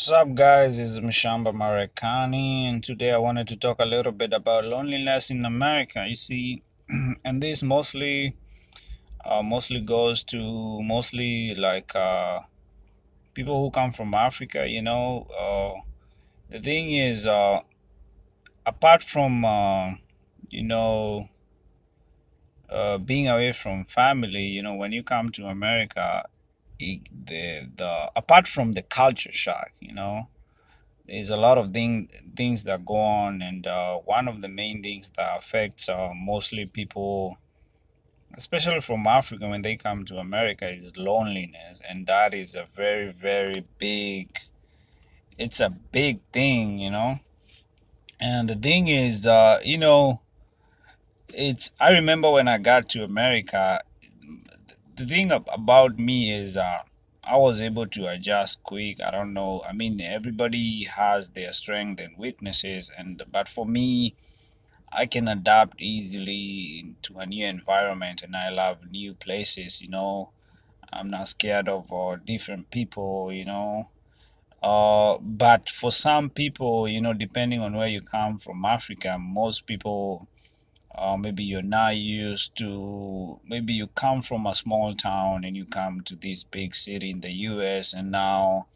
What's up, guys? This is Mshamba Marekani, and today I wanted to talk a little bit about loneliness in America. You see, and this mostly goes to people who come from Africa. The thing is, apart from you know being away from family, when you come to America, the apart from the culture shock, there's a lot of things that go on, and one of the main things that affects mostly people, especially from Africa, when they come to America, is loneliness, and that is a very, very big. It's a big thing. And the thing is, it's. I remember when I got to America, the thing about me is I was able to adjust quick. I don't know. I mean, everybody has their strengths and weaknesses, and but for me, I can adapt easily to a new environment, and I love new places. I'm not scared of different people. But for some people, depending on where you come from, Africa, most people, maybe you're not used to, maybe you come from a small town and you come to this big city in the US, and now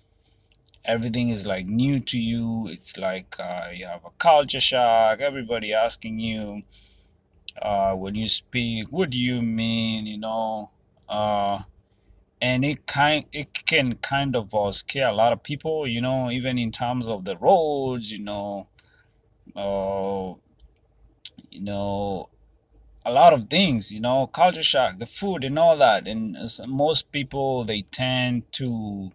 everything is like new to you. It's like you have a culture shock, everybody asking you when you speak, what do you mean, uh, and it can kind of scare a lot of people, even in terms of the roads, uh, you know a lot of things, culture shock, the food and all that. And most people, they tend to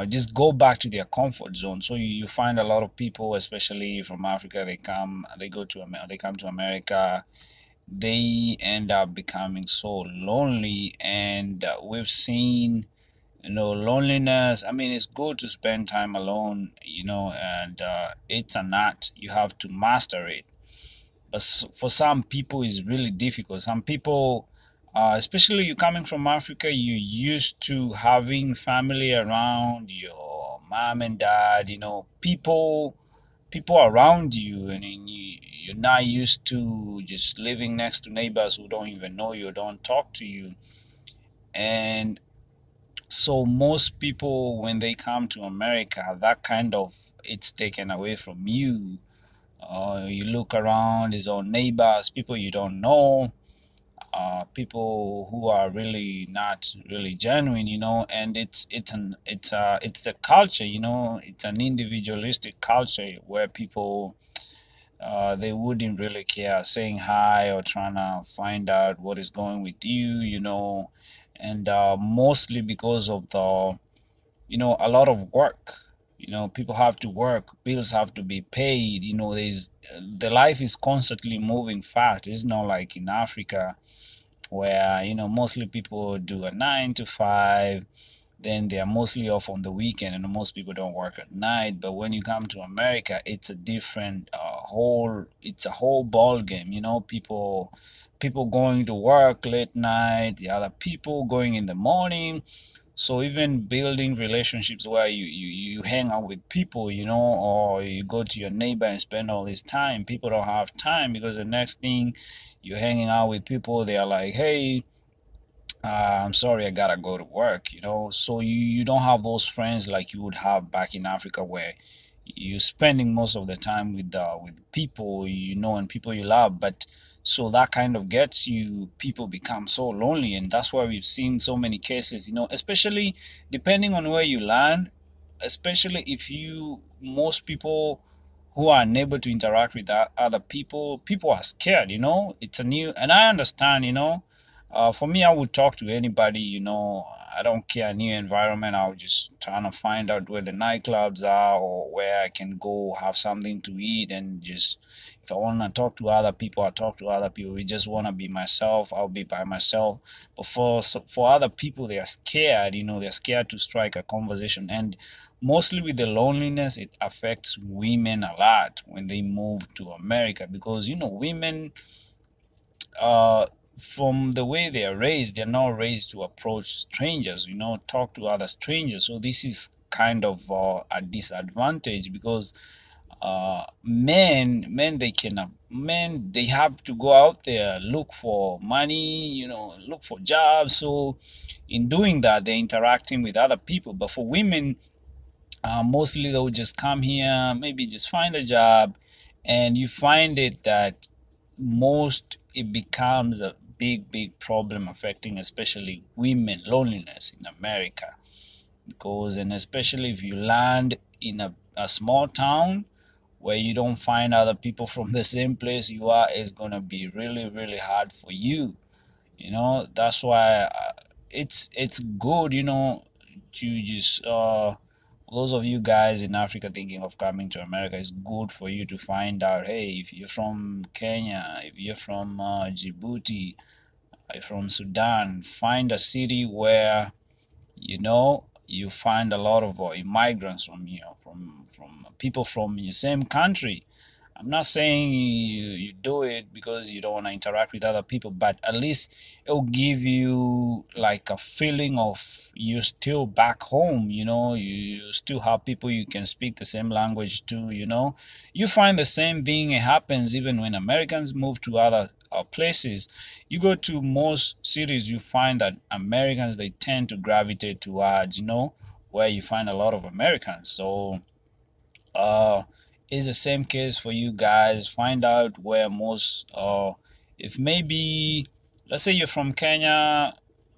just go back to their comfort zone. So you find a lot of people, especially from Africa, they come to America, they end up becoming so lonely. And we've seen, loneliness. I mean, it's good to spend time alone, and it's an art. You have to master it. But for some people, it's really difficult. Some people, especially you coming from Africa, you used to having family around, your mom and dad, people around you, and then you're not used to just living next to neighbors who don't even know you, don't talk to you. And so most people, when they come to America, that kind of, it's taken away from you. You look around, it's all neighbors, people you don't know, people who are really not really genuine, and it's a culture, it's an individualistic culture where people, they wouldn't really care saying hi or trying to find out what is going with you, and mostly because of a lot of work. People have to work, bills have to be paid. There's the life is constantly moving fast. It's not like in Africa where, mostly people do a 9 to 5, then they are mostly off on the weekend, and most people don't work at night. But when you come to America, it's a different it's a whole ball game. People going to work late night, the other people going in the morning. So even building relationships where you hang out with people, or you go to your neighbor and spend all this time, people don't have time, because the next thing you're hanging out with people, they are like, hey, I'm sorry, I gotta go to work, so you don't have those friends like you would have back in Africa, where you're spending most of the time with people, and people you love. But so that kind of gets you, people become so lonely, and that's why we've seen so many cases, especially depending on where you land, especially if most people who are unable to interact with other people are scared. It's a new, and I understand. For me, I would talk to anybody. I don't care, new environment. I would just trying to find out where the nightclubs are, or where I can go have something to eat, and just, if I want to talk to other people, I talk to other people. We just want to be myself, I'll be by myself. But for other people, they are scared. They're scared to strike a conversation. And mostly with the loneliness, it affects women a lot when they move to America, because women, uh from the way they are raised, they're not raised to approach strangers, talk to other strangers. So this is kind of a disadvantage, because men they have to go out there, look for money, look for jobs. So in doing that, they're interacting with other people. But for women, mostly they'll just come here, maybe just find a job, and you find it that most it becomes a big problem affecting especially women loneliness in America. Because, and especially if you land in a small town where you don't find other people from the same place you are, it's gonna be really hard for you. That's why it's good, to just for those of you guys in Africa thinking of coming to America, it's good for you to find out, hey, if you're from Kenya, if you're from Djibouti, from Sudan, find a city where you find a lot of immigrants from from people from your same country. I'm not saying you do it because you don't want to interact with other people, but at least it'll give you like a feeling of you're still back home. You still have people you can speak the same language to. You find the same thing happens even when Americans move to other places. You go to most cities, you find that Americans, they tend to gravitate towards where you find a lot of Americans. So uh it's the same case for you guys. Find out where most if maybe, let's say you're from Kenya,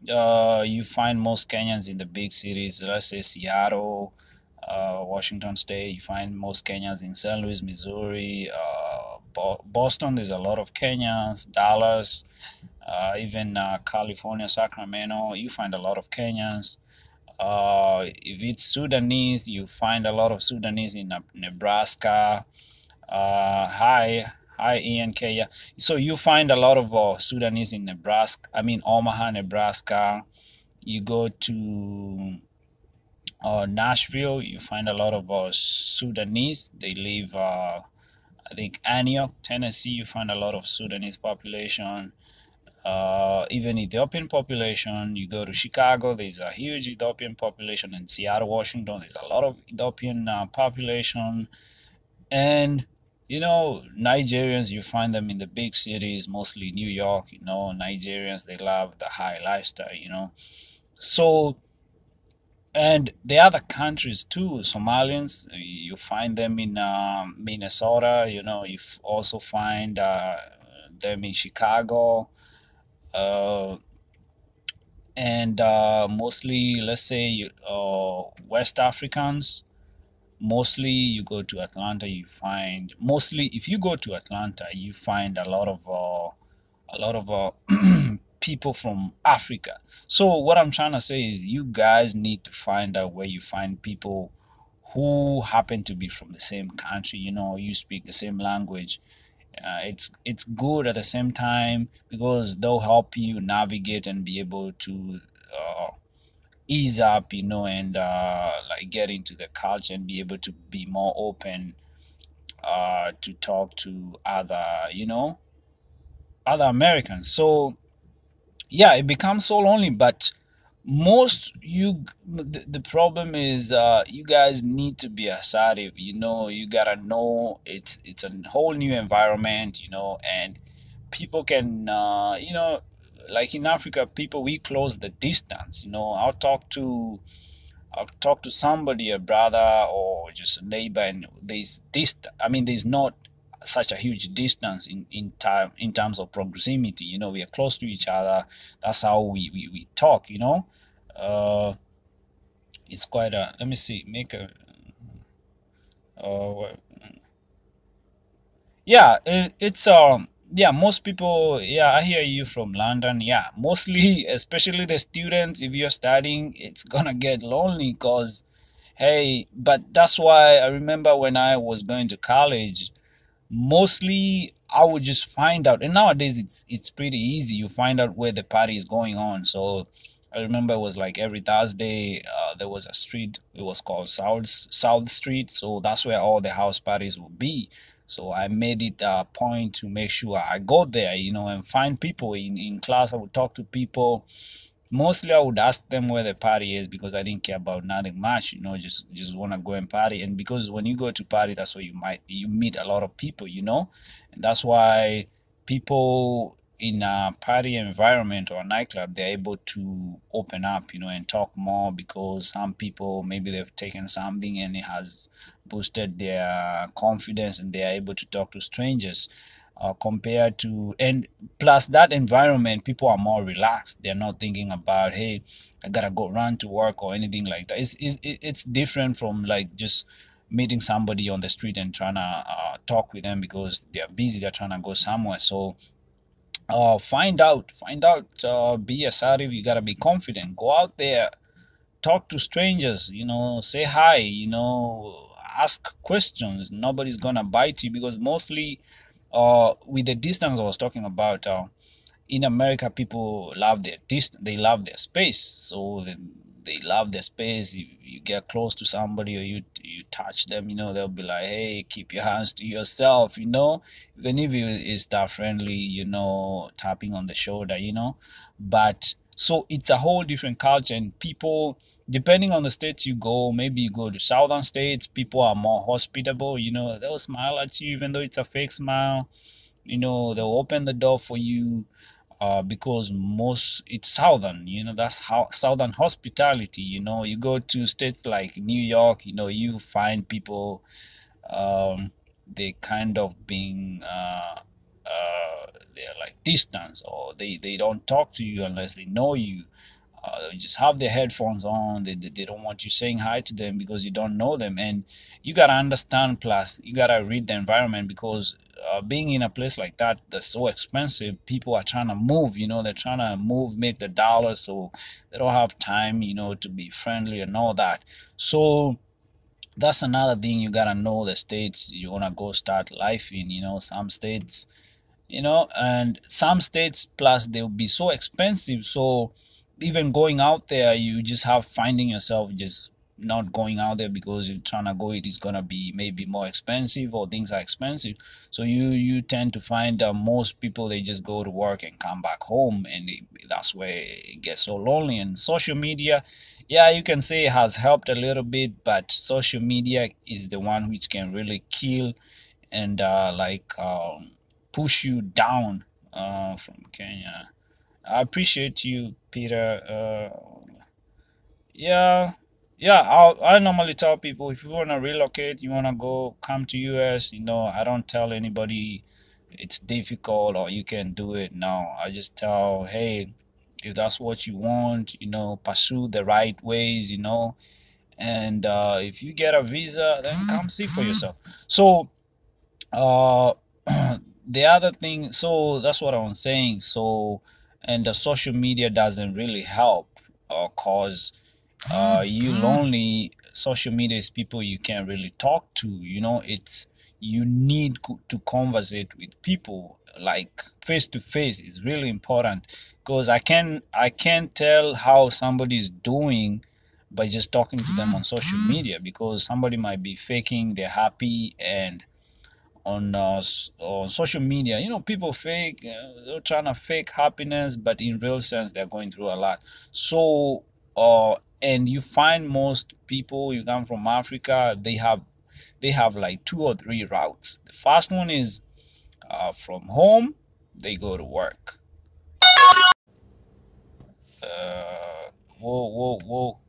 you find most Kenyans in the big cities. Let's say Seattle, Washington State. You find most Kenyans in St. Louis, Missouri, Boston. There's a lot of Kenyans. Dallas, even California, Sacramento. You find a lot of Kenyans. If it's Sudanese, you find a lot of Sudanese in Nebraska. Hi, Ian K. Yeah. So you find a lot of Sudanese in Nebraska. I mean, Omaha, Nebraska. You go to Nashville, you find a lot of Sudanese. They live, I think, Antioch, Tennessee. You find a lot of Sudanese population. Even Ethiopian population. You go to Chicago, there's a huge Ethiopian population. In Seattle, Washington, there's a lot of Ethiopian population. And Nigerians, you find them in the big cities, mostly New York. Nigerians, they love the high lifestyle. So, and the other countries too, Somalians, you find them in Minnesota. You also find them in Chicago. uh, and mostly, let's say, West Africans. Mostly, you go to Atlanta, you find, mostly if you go to Atlanta, you find a lot of people from Africa. So what I'm trying to say is, you guys need to find out where you find people who happen to be from the same country. You speak the same language. It's good at the same time, because they'll help you navigate and be able to uh, ease up, and like get into the culture and be able to be more open to talk to other Americans. So yeah, it becomes so lonely. But the problem is, you guys need to be assertive. You gotta know it's a whole new environment, and people can, like in Africa, people, we close the distance. I'll talk to somebody, a brother or just a neighbor, and there's not such a huge distance in time, in terms of proximity. We are close to each other. That's how we talk. It's quite a, let me see, make a, uh, yeah, yeah, most people, yeah, I hear you from London. Yeah, mostly, especially the students, if you're studying, it's gonna get lonely. Because, hey, but that's why I remember when I was going to college, mostly I would just find out. And nowadays it's pretty easy. You find out where the party is going on. So I remember it was like every Thursday, there was a street. It was called South Street. So that's where all the house parties would be. So I made it a point to make sure I go there, and find people in class. I would talk to people, Mostly I would ask them where the party is because I didn't care about nothing much, just want to go and party. And because when you go to party, that's where you meet a lot of people, and that's why people in a party environment or a nightclub, they're able to open up, and talk more, because some people, maybe they've taken something and it has boosted their confidence, and they are able to talk to strangers, compared to, and plus that environment, people are more relaxed. They're not thinking about, hey, I gotta go run to work or anything like that. It's different from like just meeting somebody on the street and trying to talk with them because they're busy, they're trying to go somewhere. So find out, be assertive. You gotta be confident, go out there, talk to strangers, say hi, ask questions. Nobody's gonna bite you, because mostly, with the distance I was talking about, in America, people love their distance, they love their space. So they love their space. If you get close to somebody or you touch them, they'll be like, hey, keep your hands to yourself, even if it's that friendly, tapping on the shoulder, but so it's a whole different culture. And people, depending on the states you go, maybe you go to southern states, people are more hospitable, they'll smile at you even though it's a fake smile. They'll open the door for you, because most it's southern, that's how southern hospitality. You go to states like New York, you find people, they kind of being, they're like distance, or they don't talk to you unless they know you. They just have their headphones on. They don't want you saying hi to them because you don't know them. And you got to understand, plus you got to read the environment, because being in a place like that that's so expensive, people are trying to move, they're trying to move, make the dollars, so they don't have time, to be friendly and all that. So that's another thing. You got to know the states you want to go start life in. Some states, and some states, plus they'll be so expensive. So even going out there, you just have finding yourself just not going out there because you're trying to go, it is going to be maybe more expensive, or things are expensive. So you tend to find most people, they just go to work and come back home, and that's where it gets so lonely. And social media, yeah, you can say it has helped a little bit, but social media is the one which can really kill, and push you down. From Kenya, I appreciate you, Peter. Yeah, yeah. I normally tell people, if you wanna relocate, you wanna go come to US. I don't tell anybody it's difficult or you can do it. No, I just tell, hey, if that's what you want, pursue the right ways, and if you get a visa, then come see for yourself. So uh the other thing, so that's what I'm saying. So, and the social media doesn't really help, cause you lonely. Social media is people you can't really talk to. It's, you need to conversate with people like face to face is really important, because I can't tell how somebody is doing by just talking to them on social media, because somebody might be faking they're happy. And on social media, people fake, they're trying to fake happiness, but in real sense they're going through a lot. So and you find most people, you come from Africa, they have like two or three routes. The first one is, from home they go to work.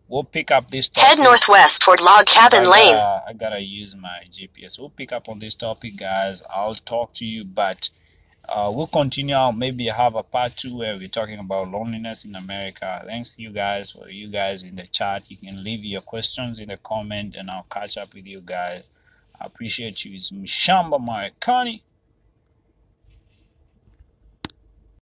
We'll pick up this topic. Head northwest toward Log Cabin Lane. I gotta use my GPS. We'll pick up on this topic, guys. I'll talk to you, but we'll continue. Maybe have a part two where we're talking about loneliness in America. Thanks you guys, for you guys in the chat. You can leave your questions in the comment, and I'll catch up with you guys. I appreciate you. It's Mshamba Marekani.